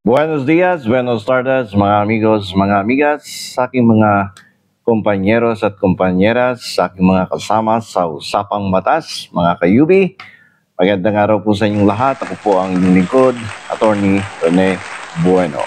Buenos dias, buenos tardes, mga amigos, mga amigas, sa aking mga kompanyeros at kompanyeras, sa aking mga kasama sa Usapang Batas, mga kayubi. Magandang araw po sa inyong lahat. Ako po ang inyong lingkod, Attorney Rene Bueno.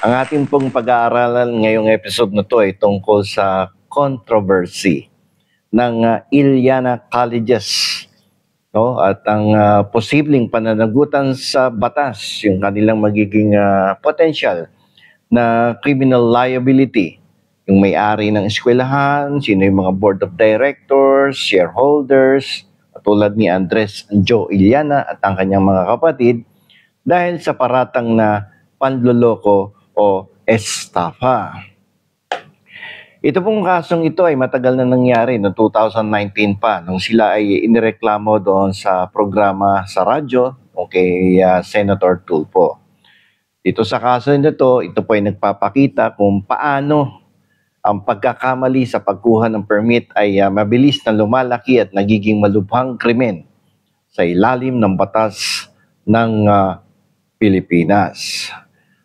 Ang ating pong pag-aaralan ngayong episode na to ay tungkol sa controversy ng Iliana Colleges, no? At ang posibleng pananagutan sa batas, yung kanilang magiging potential na criminal liability, yung may-ari ng eskwelahan, sino yung mga board of directors, shareholders, tulad ni Andres Joe Iliana at ang kanyang mga kapatid, dahil sa paratang na panloloko o estafa. Ito pong kasong ito ay matagal na nangyari noong 2019 pa nung sila ay inireklamo doon sa programa sa radyo o kay Senator Tulfo. Dito sa kaso nito, ito po ay nagpapakita kung paano ang pagkakamali sa pagkuha ng permit ay mabilis na lumalaki at nagiging malubhang krimen sa ilalim ng batas ng Pilipinas.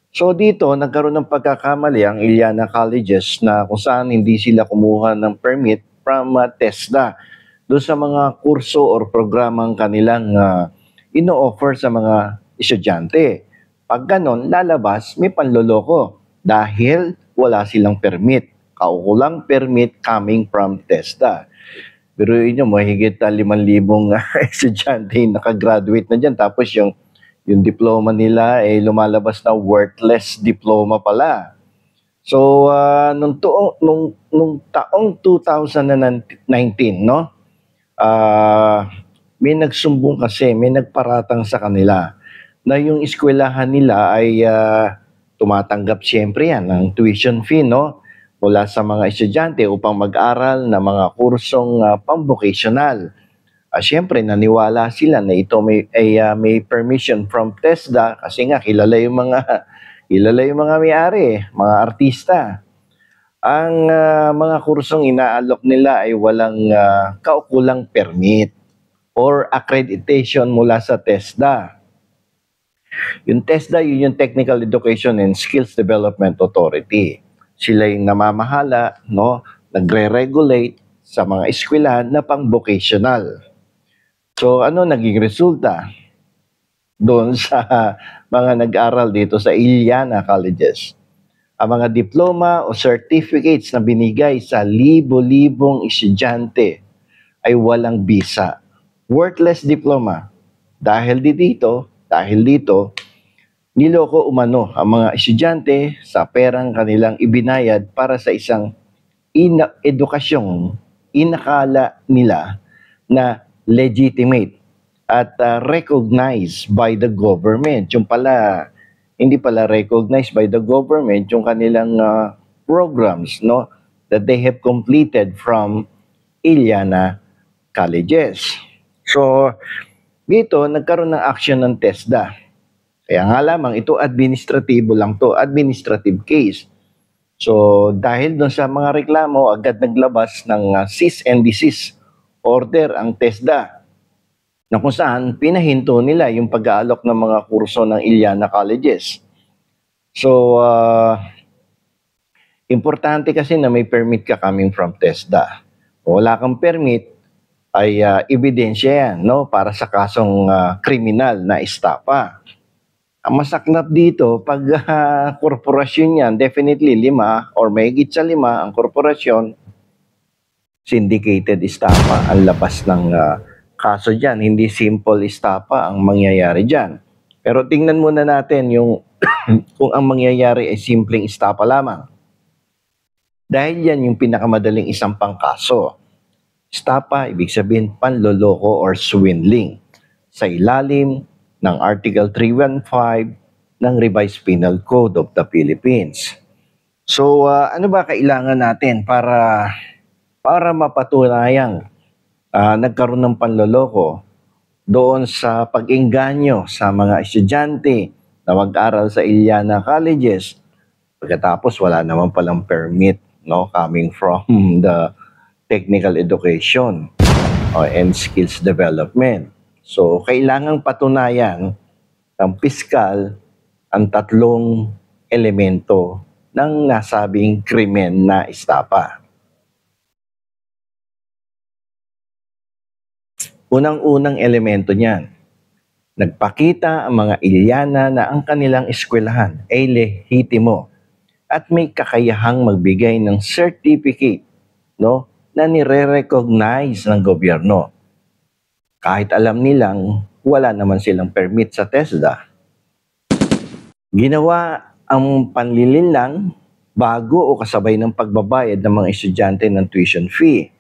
So dito, nagkaroon ng pagkakamali ang Iliana Colleges na kung saan hindi sila kumuha ng permit from TESDA doon sa mga kurso or programang kanilang ino-offer sa mga estudyante. Pag ganon, lalabas may panloloko dahil wala silang permit. Kaukulang permit coming from TESDA. Pero yun yung mahigit 5,000 estudyante nakagraduate na dyan. Tapos yung diploma nila ay lumalabas na worthless diploma pala. So, nung taong 2019, no? May nagsumbong kasi, may nagparatang sa kanila na yung eskwelahan nila ay tumatanggap siyempre yan ng tuition fee, no? Mula sa mga estudyante upang mag-aral na mga kursong pang-vocational. Siyempre, naniwala sila na ito may permission from TESDA kasi nga kilala yung mga may-ari, mga artista. Ang mga kursong inaalok nila ay walang kaukulang permit or accreditation mula sa TESDA. Yung TESDA, yun yung Technical Education and Skills Development Authority. Sila yung namamahala, no, nagre-regulate sa mga eskwelahan na pang-vocational. So ano naging resulta doon sa mga nag-aral dito sa Iliana Colleges? Ang mga diploma o certificates na binigay sa libo-libong estudyante ay walang bisa. Worthless diploma. Dahil dito, niloko umano ang mga estudyante sa perang kanilang ibinayad para sa isang edukasyong inakala nila na legitimate at recognized by the government. Yung pala, hindi pala recognized by the government yung kanilang programs, no, that they have completed from Iliana Colleges. So, dito, nagkaroon ng action ng TESDA. Kaya nga lamang, ito administratibo lang to, administrative case. So, dahil doon sa mga reklamo, agad naglabas ng cease and desist order ang TESDA na kung saan pinahinto nila yung pag-aalok ng mga kurso ng Iliana Colleges. So, importante kasi na may permit ka coming from TESDA. Kung wala kang permit, ay ebidensya yan, no? Para sa kasong kriminal na estafa. Ang masaklap dito, pag korporasyon yan, definitely 5 or mahigit sa 5 ang korporasyon, syndicated estafa ang labas ng kaso dyan. Hindi simple estafa ang mangyayari dyan. Pero tingnan muna natin yung kung ang mangyayari ay simpleng estafa lamang. Dahil yan yung pinakamadaling isampang kaso. Estafa, ibig sabihin panloloko or swindling sa ilalim ng Article 315 ng Revised Penal Code of the Philippines. So, ano ba kailangan natin para mapatunayang nagkaroon ng panloloko doon sa pag-engganyo sa mga estudyante na mag-aral sa Iliana Colleges pagkatapos wala naman palang permit, no, coming from the technical education and skills development. So, kailangang patunayan ng piskal ang tatlong elemento ng nasabing krimen na estapa. Unang-unang elemento niyan, nagpakita ang mga Ilyana na ang kanilang eskwelahan ay lehitimo at may kakayahang magbigay ng certificate, no, na nire-recognize ng gobyerno. Kahit alam nilang wala naman silang permit sa TESDA. Ginawa ang panlilinlang bago o kasabay ng pagbabayad ng mga estudyante ng tuition fee.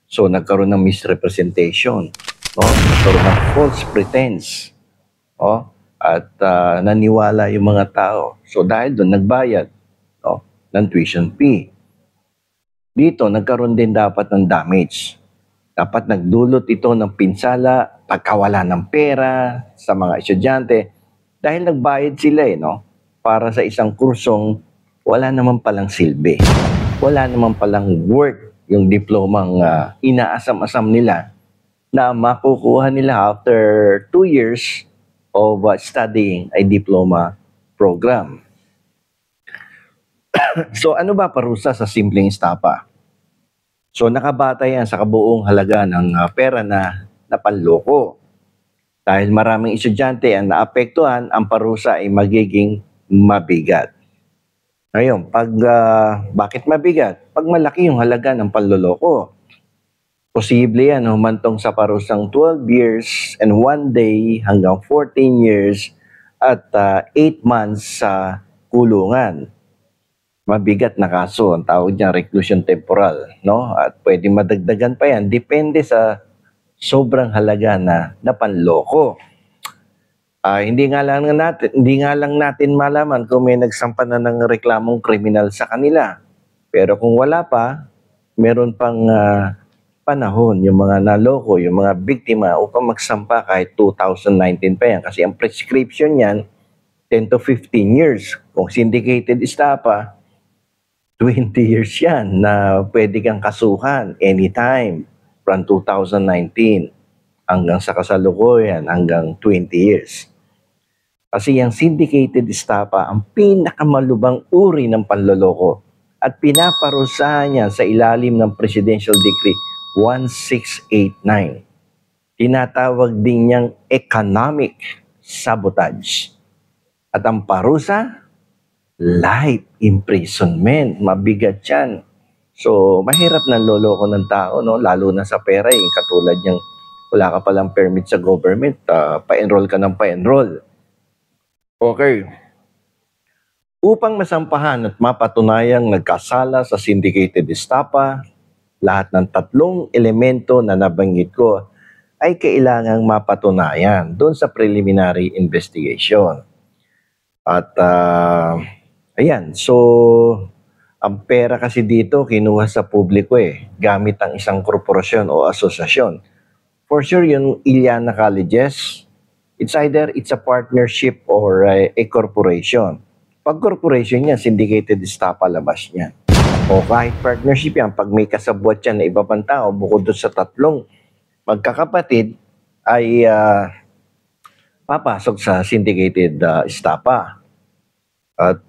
So nagkaroon ng misrepresentation, no? Nagkaroon ng false pretense, at naniwala yung mga tao. So dahil doon nagbayad, no, ng tuition fee. Dito nagkaroon din dapat ng damage. Dapat nagdulot ito ng pinsala, pagkawala ng pera sa mga estudyante dahil nagbayad sila no, para sa isang kursong wala naman palang silbi. Wala naman palang work yung diplomang inaasam-asam nila na makukuha nila after 2 years of studying a diploma program. So ano ba parusa sa simpleng estapa? So nakabata yan sa kabuong halaga ng pera na napanloko. Dahil maraming estudyante ang naapektuhan, ang parusa ay magiging mabigat. Ngayon, bakit mabigat? Pag malaki yung halaga ng panloloko, posible yan humantong sa parusang 12 years and 1 day hanggang 14 years at 8 months sa kulungan. Mabigat na kaso, ang tawag niya reclusion temporal, no? At pwede madagdagan pa yan, depende sa sobrang halaga na napanloko. Hindi nga lang natin malaman kung may nagsampa na ng reklamong kriminal sa kanila. Pero kung wala pa, meron pang panahon yung mga naloko, yung mga biktima upang magsampa kahit 2019 pa yan. Kasi ang prescription niyan, 10 to 15 years. Kung syndicated estapa, 20 years yan na pwede kang kasuhan anytime from 2019 hanggang sa kasalukuyan hanggang 20 years. Kasi yung syndicated estapa ang pinakamalubang uri ng panloloko at pinaparusahan niya sa ilalim ng Presidential Decree 1689. Tinatawag din niyang economic sabotage. At ang parusa, life imprisonment. Mabigat yan. So, mahirap na loloko ng tao, no? Lalo na sa pera, katulad niyang wala ka palang permit sa government, pa-enroll ka ng pa-enroll. Okay. Upang masampahan at mapatunayang nagkasala sa syndicated estapa, lahat ng tatlong elemento na nabanggit ko ay kailangang mapatunayan doon sa preliminary investigation. At ayan, so ang pera kasi dito kinuha sa publiko gamit ang isang korporasyon o asosasyon. For sure, yung Ilyana Colleges, it's a partnership or a corporation. Pag corporation yan, syndicated estapa labas niya. O kahit partnership yan, pag may kasabwat yan na iba pang tao, bukod doon sa tatlong magkakapatid, ay papasok sa syndicated estapa. At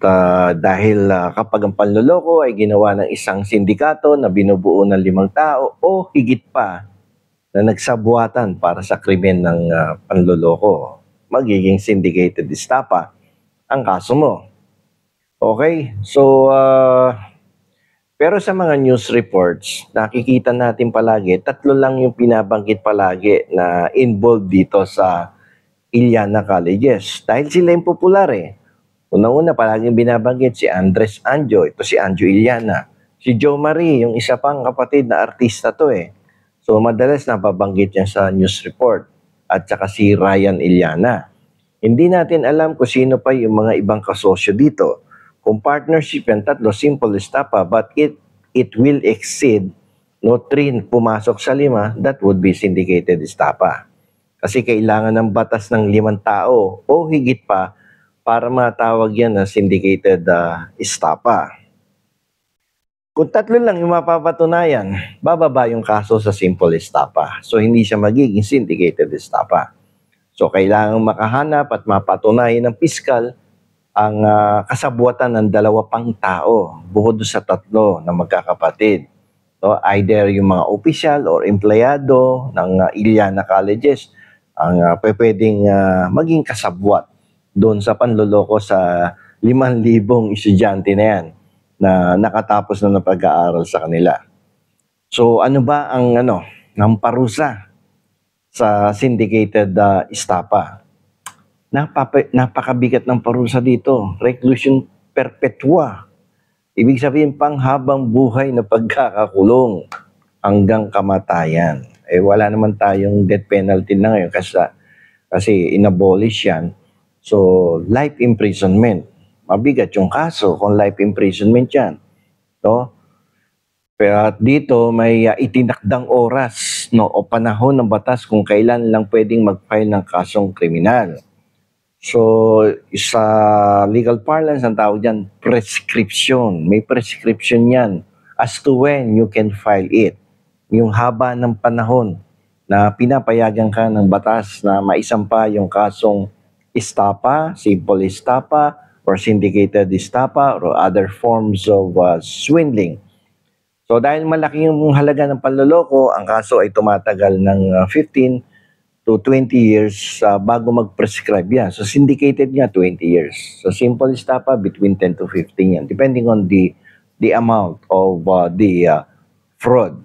dahil kapag ang panloloko ay ginawa ng isang sindikato na binubuo ng 5 tao o higit pa na nagsabwatan para sa krimen ng panloloko, magiging syndicated estapa ang kaso mo. Okay? So, pero sa mga news reports, nakikita natin palagi, 3 lang yung pinabanggit palagi na involved dito sa Ilyana Colleges. Dahil sila yung popular Unang-una, palaging binabanggit si Andres Anjo. Ito si Anjo Ilyana. Si Joe Marie, yung isa pang kapatid na artista to So, madalas napabanggit niya sa news report. At saka si Ryan Ilyana. Hindi natin alam kung sino pa yung mga ibang kasosyo dito. Kung partnership yan, 3, simple estapa. But it will exceed 3 pumasok sa 5, that would be syndicated estapa. Kasi kailangan ng batas ng 5 tao o higit pa para matawag yan na syndicated estapa. Kung 3 lang yung mapapatunayan, bababa yung kaso sa simple estapa. So, hindi siya magiging syndicated estapa. So, kailangan makahanap at mapatunayan ng piskal ang kasabuatan ng dalawa pang tao bukod sa tatlo na magkakapatid. So, either yung mga opisyal or empleyado ng Iliana Colleges ang pwedeng maging kasabwat doon sa panloloko sa 5,000 estudyante na yan na nakatapos na ng pag-aaral sa kanila. So ano ba ang ng parusa sa syndicated estafa? Napakabigat ng parusa dito, reclusion perpetua. Ibig sabihin panghabang buhay na pagkakakulong hanggang kamatayan. Eh wala naman tayong death penalty na ngayon kasi inabolish yan. So life imprisonment. Mabigat yung kaso kung life imprisonment yan. No? Pero at dito may itinakdang oras o panahon ng batas kung kailan lang pwedeng mag-file ng kasong kriminal. So, sa legal parlance, ang tawag dyan, prescription. May prescription yan as to when you can file it. Yung haba ng panahon na pinapayagan ka ng batas na maisampa yung kasong estafa, simple estafa, or syndicated estafa, or other forms of swindling. So dahil malaki yung halaga ng panloloko, ang kaso ay tumatagal ng 15 to 20 years bago mag-prescribe yan. So syndicated nga 20 years. So simple estafa between 10 to 15 yan, depending on the amount of the fraud.